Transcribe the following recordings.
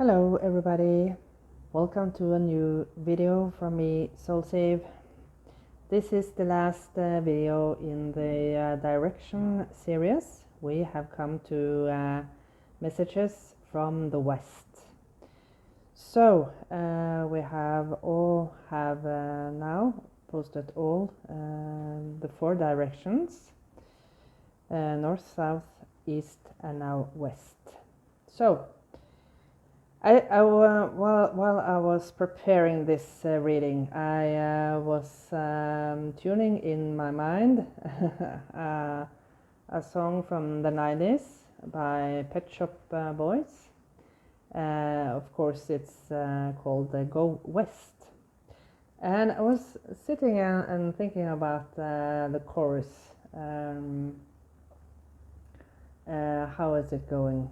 Hello everybody, welcome to a new video from me, SoulSave. This is the last video in the Direction series. We have come to messages from the West. So we have now posted all the 4 directions, north, south, east and now west. So while I was preparing this reading, I was tuning in my mind a song from the 90s by Pet Shop Boys. Of course, it's called Go West. And I was sitting and thinking about the chorus. How is it going?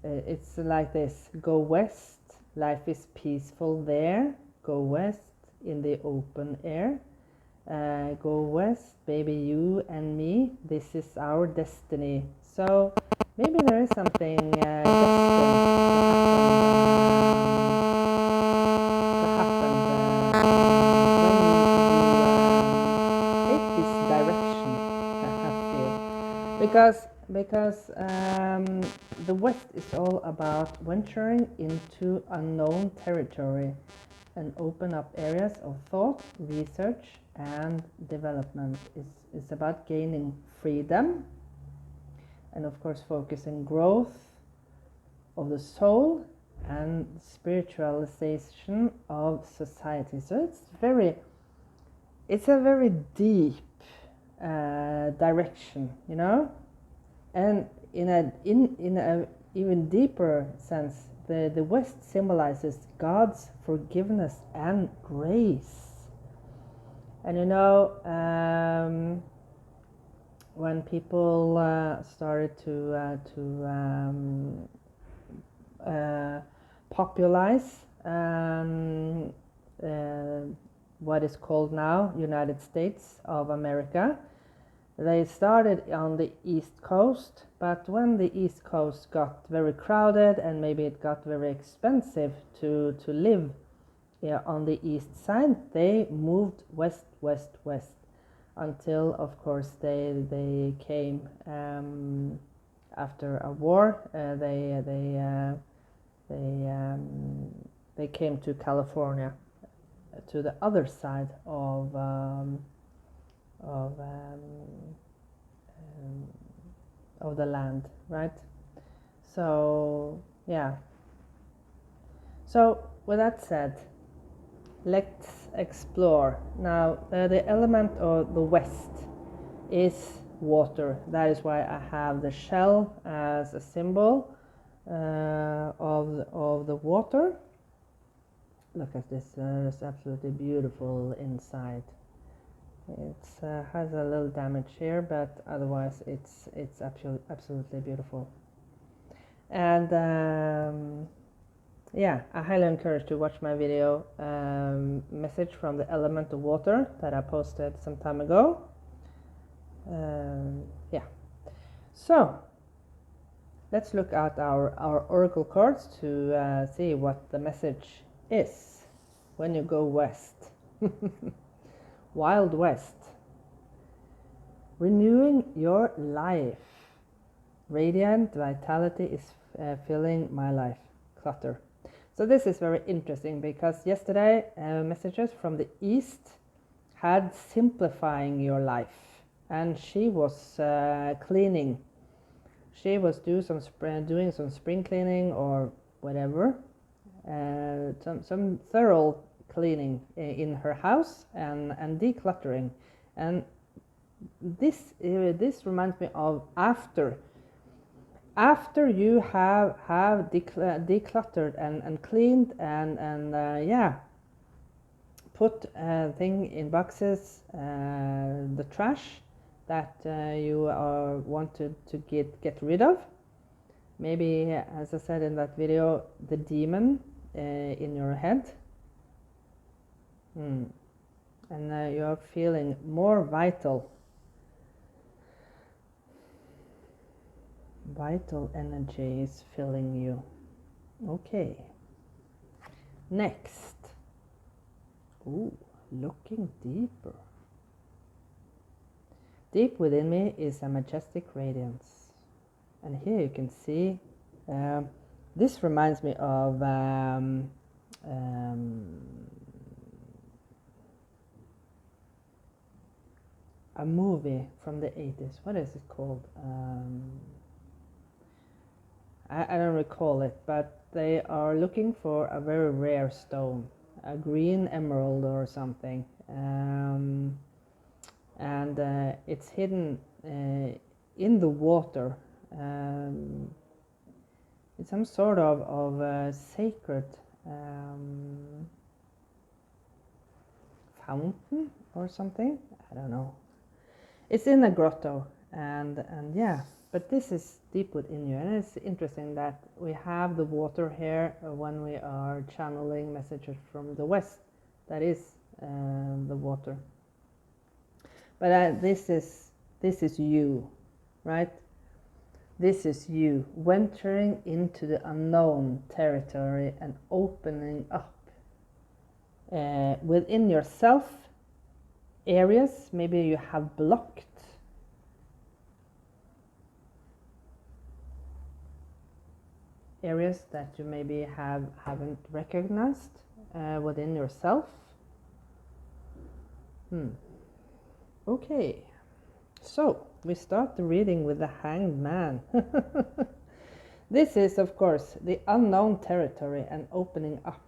It's like this: go west, life is peaceful there. Go west in the open air. Go west, baby, you and me, this is our destiny. So maybe there is something destined to happen when you take this direction. I feel because the West is all about venturing into unknown territory and open up areas of thought, research and development. It's about gaining freedom and of course focusing growth of the soul and spiritualization of society. So it's a very deep direction, you know, and in a even deeper sense, the West symbolizes God's forgiveness and grace. And you know, when people started to popularize what is called now United States of America, they started on the East Coast, but when the East Coast got very crowded and maybe it got very expensive to live on the east side, they moved west until, of course, they came after a war. They came to California, to the other side of the land, right? So yeah. So with that said, let's explore now. The element of the West is water. That is why I have the shell as a symbol of the water. Look at this. It's absolutely beautiful inside. It has a little damage here, but otherwise it's absolutely beautiful. And yeah, I highly encourage to watch my video message from the element of water that I posted some time ago. Yeah, so let's look at our oracle cards to see what the message is when you go west. Wild West. Renewing your life. Radiant vitality is filling my life. Clutter. So this is very interesting because yesterday messages from the East had simplifying your life, and she was cleaning. She was doing some spring cleaning or whatever, some thorough cleaning in her house and decluttering. And this reminds me of after you have decluttered and cleaned and yeah, put thing in boxes, the trash that you wanted to get rid of. Maybe, as I said in that video, the demon in your head. And you are feeling more vital. vital energy is filling you. Okay. Next. Ooh, looking deeper. Deep within me is a majestic radiance. And here you can see, this reminds me of a movie from the 80s. What is it called? I don't recall it, but they are looking for a very rare stone, a green emerald or something. And it's hidden in the water. It's some sort of sacred fountain or something. I don't know. It's in a grotto, and yeah, but this is deep within you, and it's interesting that we have the water here when we are channeling messages from the west. That is the water. But this is you, right? This is you venturing into the unknown territory and opening up within yourself. Areas maybe you have blocked, areas that you maybe haven't recognized within yourself. Okay, so we start the reading with the Hanged Man. This is, of course, the unknown territory and opening up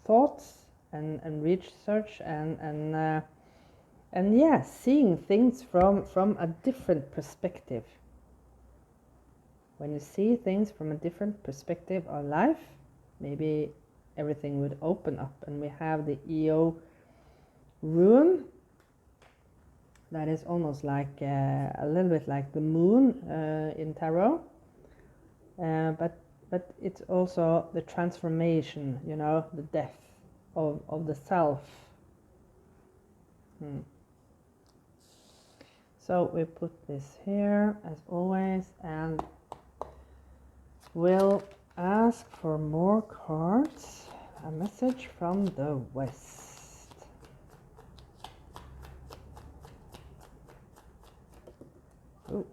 thoughts and research and yeah, seeing things from a different perspective. When you see things from a different perspective of life, maybe everything would open up. And we have the Io rune. That is almost like a little bit like the moon in tarot, but it's also the transformation, you know, the death of the self. So we put this here as always, and we'll ask for more cards. A message from the West. Oh.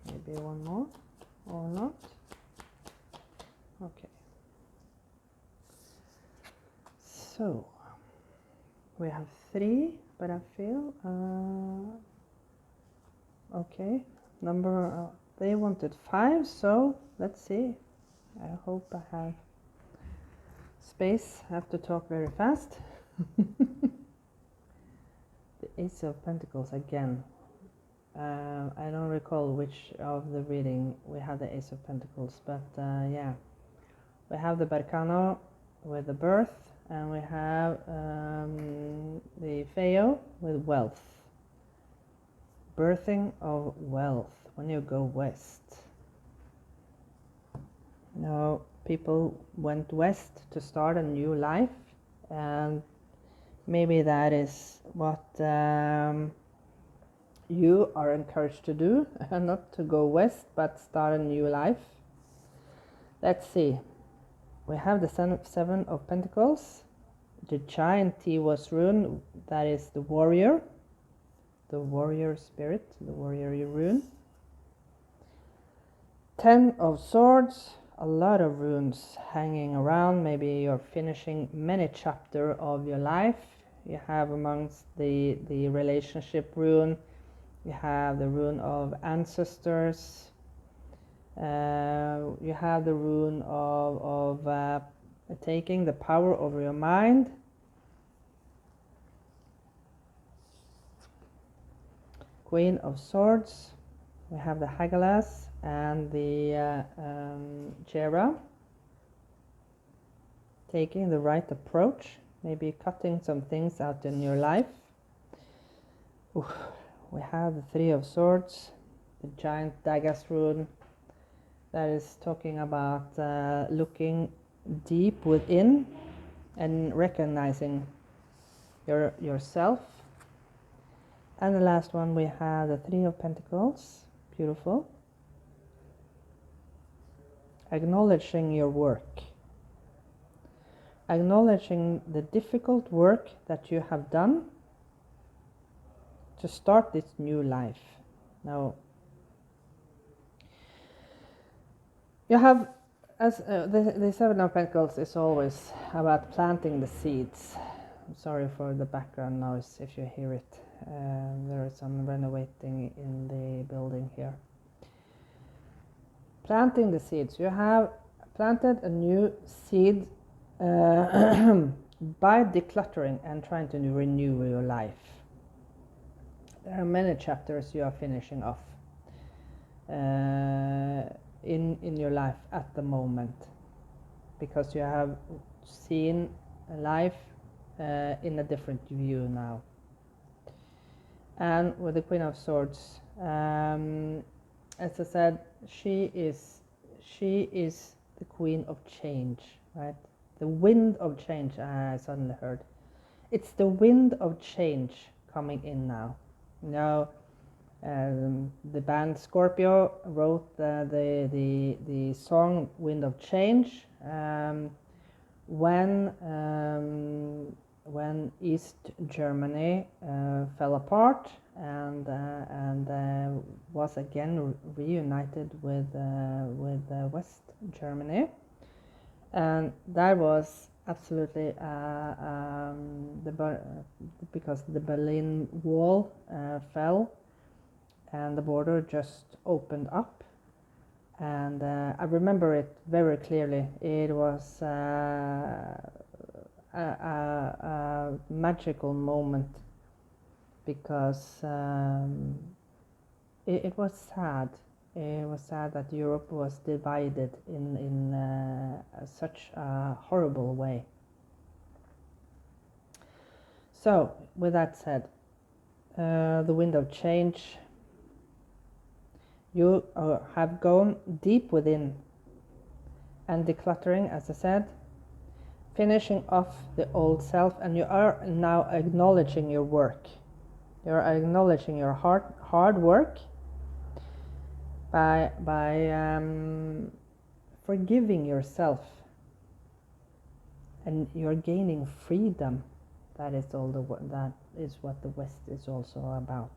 Maybe one more or not. Okay. So we have 3, but I feel okay. Number they wanted 5, so let's see. I hope I have space. I have to talk very fast. The Ace of Pentacles again. I don't recall which of the reading we had the Ace of Pentacles, but yeah, we have the Berkano with the birth, and we have the Feo with wealth. Birthing of wealth when you go west. You know, people went west to start a new life, and maybe that is what you are encouraged to do, not to go west, but start a new life. Let's see. We have the 7 of Pentacles, the giant Tiwos rune, that is the warrior spirit, the warrior rune. 10 of Swords, a lot of runes hanging around. Maybe you're finishing many chapters of your life. You have amongst the relationship rune, you have the rune of ancestors. You have the rune of taking the power over your mind. Queen of Swords. We have the Hagelas and the Jera. Taking the right approach. Maybe cutting some things out in your life. Oof. We have the 3 of Swords, the giant Dagas rune. That is talking about looking deep within and recognizing yourself. And the last one, we have the Three of Pentacles. Beautiful. Acknowledging your work. Acknowledging the difficult work that you have done to start this new life. Now, you have, as the Seven of Pentacles is always about planting the seeds. I'm sorry for the background noise if you hear it. There is some renovating in the building here. Planting the seeds. You have planted a new seed by decluttering and trying to renew your life. There are many chapters you are finishing off in your life at the moment, because you have seen life in a different view now. And with the Queen of Swords, as I said, she is the Queen of Change, right? The wind of change, I suddenly heard. It's the wind of change coming in now. Now, the band Scorpio wrote the song "Wind of Change" when East Germany fell apart and was again reunited with West Germany, and that was absolutely because the Berlin Wall fell and the border just opened up. And I remember it very clearly. It was a magical moment, because it was sad. It was sad that Europe was divided in such a horrible way. So, with that said, the wind of change, you have gone deep within and decluttering, as I said, finishing off the old self, and you are now acknowledging your work. You're acknowledging your hard work by forgiving yourself, and you're gaining freedom. That is what the West is also about.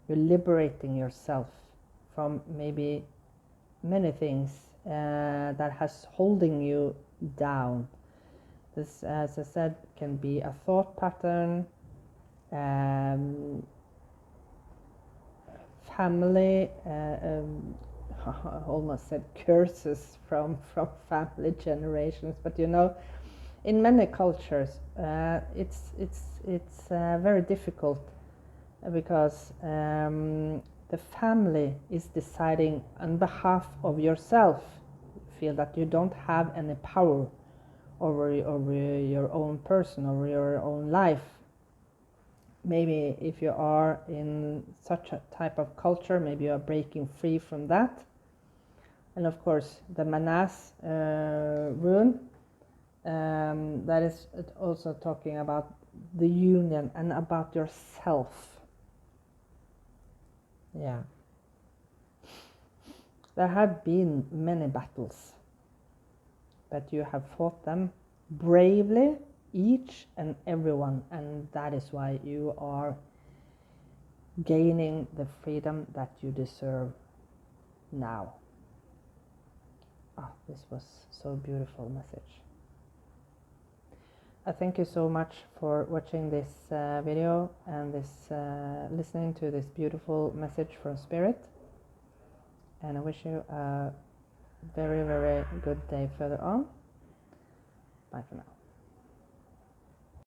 You're liberating yourself from maybe many things that has holding you down. This, as I said, can be a thought pattern, family, I almost said curses from family generations, but you know, in many cultures, it's very difficult, because the family is deciding on behalf of yourself. You feel that you don't have any power over your own person, over your own life. Maybe if you are in such a type of culture, maybe you are breaking free from that. And of course, the Manas rune, that is also talking about the union and about yourself. Yeah. There have been many battles, but you have fought them bravely, each and every one, and that is why you are gaining the freedom that you deserve now. This was so beautiful message. I thank you so much for watching this video and listening to this beautiful message from Spirit, and I wish you a very, very good day further on. Bye for now.